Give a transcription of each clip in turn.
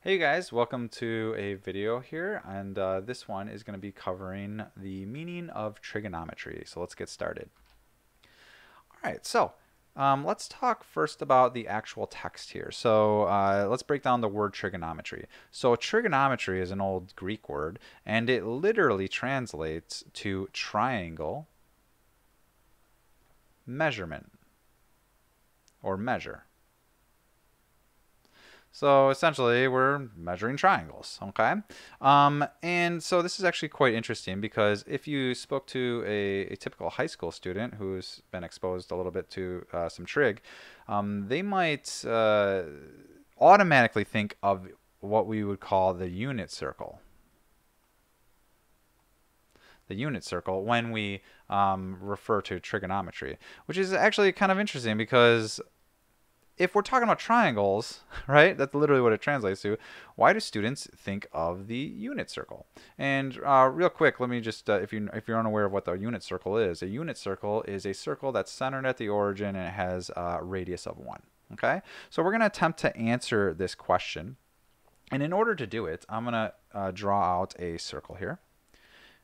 Hey guys, welcome to a video here, and this one is going to be covering the meaning of trigonometry. So let's get started. All right, so let's talk first about the actual text here. So let's break down the word trigonometry. So trigonometry is an old Greek word, and it literally translates to triangle measurement or measure. So essentially, we're measuring triangles, okay? And so this is actually quite interesting because if you spoke to a typical high school student who's been exposed a little bit to some trig, they might automatically think of what we would call the unit circle. The unit circle when we refer to trigonometry, which is actually kind of interesting because if we're talking about triangles, right, that's literally what it translates to. Why do students think of the unit circle? And real quick, let me just, if you're unaware of what the unit circle is, a unit circle is a circle that's centered at the origin and it has a radius of 1. Okay, so we're going to attempt to answer this question. And in order to do it, I'm going to draw out a circle here.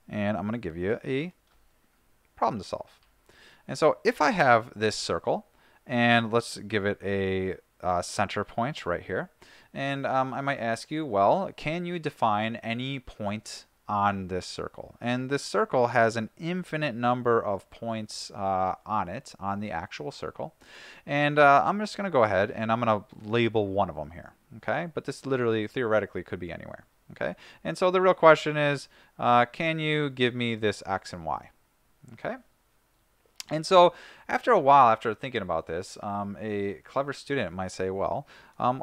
And I'm going to give you a problem to solve. And so if I have this circle, and let's give it a center point right here. And I might ask you, well, can you define any point on this circle? And this circle has an infinite number of points on it, on the actual circle. And I'm just going to go ahead and I'm going to label one of them here. Okay, but this literally, theoretically, could be anywhere. Okay, and so the real question is, can you give me this x and y? Okay. And so after a while, after thinking about this, a clever student might say, well,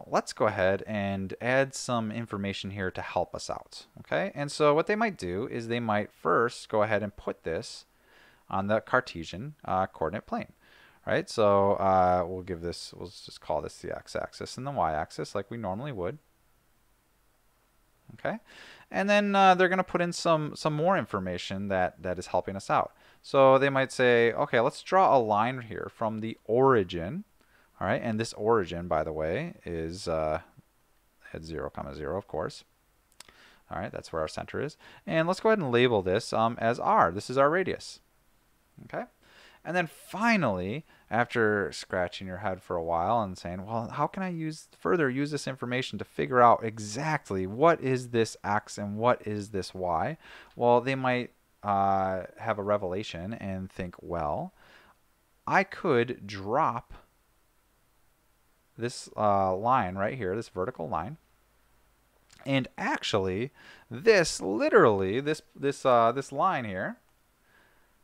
let's go ahead and add some information here to help us out. Okay, and so what they might do is they might first go ahead and put this on the Cartesian coordinate plane. Right, so we'll just call this the x-axis and the y-axis like we normally would. Okay, and then they're going to put in some more information that is helping us out. So they might say, okay, let's draw a line here from the origin. All right, and this origin, by the way, is at 0, 0, of course. All right, that's where our center is. And let's go ahead and label this as r. This is our radius. Okay. And then finally, after scratching your head for a while and saying, well, how can I further use this information to figure out exactly what is this x and what is this y? Well, they might have a revelation and think, well, I could drop this line right here, this vertical line, and actually, this literally, this line here,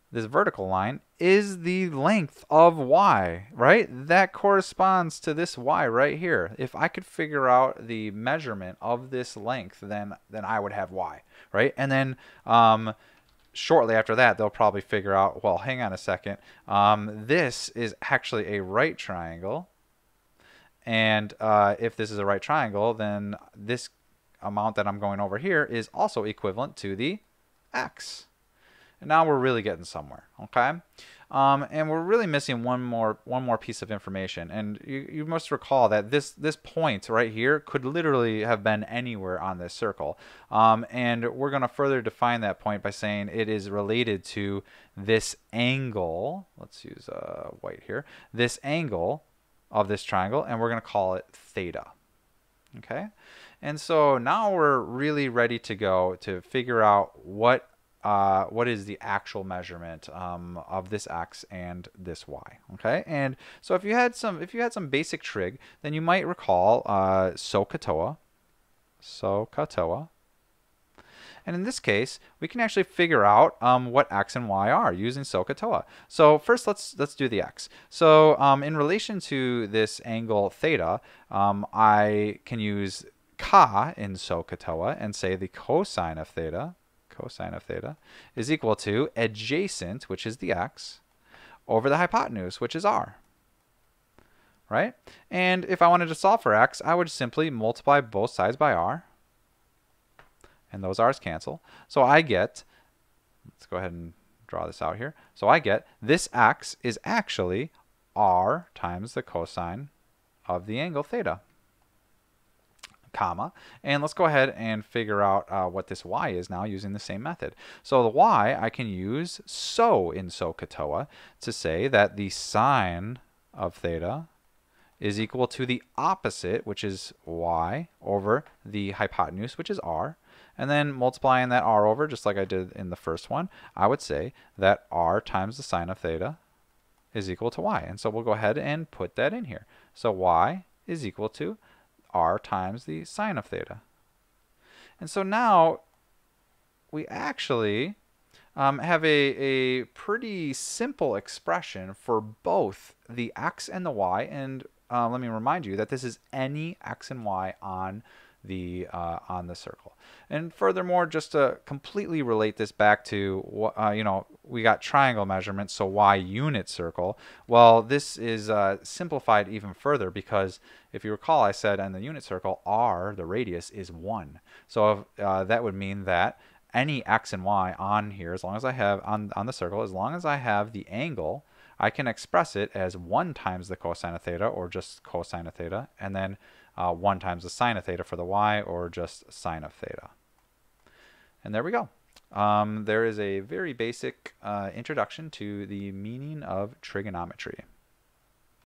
this vertical line, is the length of y, right? That corresponds to this y right here. If I could figure out the measurement of this length, then I would have y, right? And then shortly after that, they'll probably figure out, well, hang on a second. This is actually a right triangle. And if this is a right triangle, then this amount that I'm going over here is also equivalent to the x. And now we're really getting somewhere, okay? And we're really missing one more piece of information. And you must recall that this point right here could literally have been anywhere on this circle. And we're going to further define that point by saying it is related to this angle. Let's use white here. This angle of this triangle, and we're going to call it theta. Okay? And so now we're really ready to go to figure out what is the actual measurement of this x and this y. Okay, and so if you had some basic trig, then you might recall SOHCAHTOA. And in this case, we can actually figure out what x and y are using SOHCAHTOA. So first, let's do the x. So in relation to this angle theta, I can use ka in SOHCAHTOA and say the cosine of theta is equal to adjacent, which is the x, over the hypotenuse, which is r. Right? And if I wanted to solve for x, I would simply multiply both sides by r. And those r's cancel. So I get, let's go ahead and draw this out here. So I get this x is actually r times the cosine of the angle theta. comma, and let's go ahead and figure out what this y is now using the same method. So the y, I can use so in SOHCAHTOA to say that the sine of theta is equal to the opposite, which is y, over the hypotenuse, which is r. And then multiplying that r over, just like I did in the first one, I would say that r times the sine of theta is equal to y. And so we'll go ahead and put that in here. So y is equal to r times the sine of theta. And so now we actually have a pretty simple expression for both the x and the y. And let me remind you that this is any x and y on the circle. And furthermore, just to completely relate this back to we got triangle measurements, so y unit circle. Well, this is simplified even further, because if you recall, I said in the unit circle, r, the radius, is 1. So that would mean that any x and y on here, as long as I have on the circle, as long as I have the angle, I can express it as 1 times the cosine of theta, or just cosine of theta, and then 1 times the sine of theta for the y, or just sine of theta. And there we go. There is a very basic introduction to the meaning of trigonometry.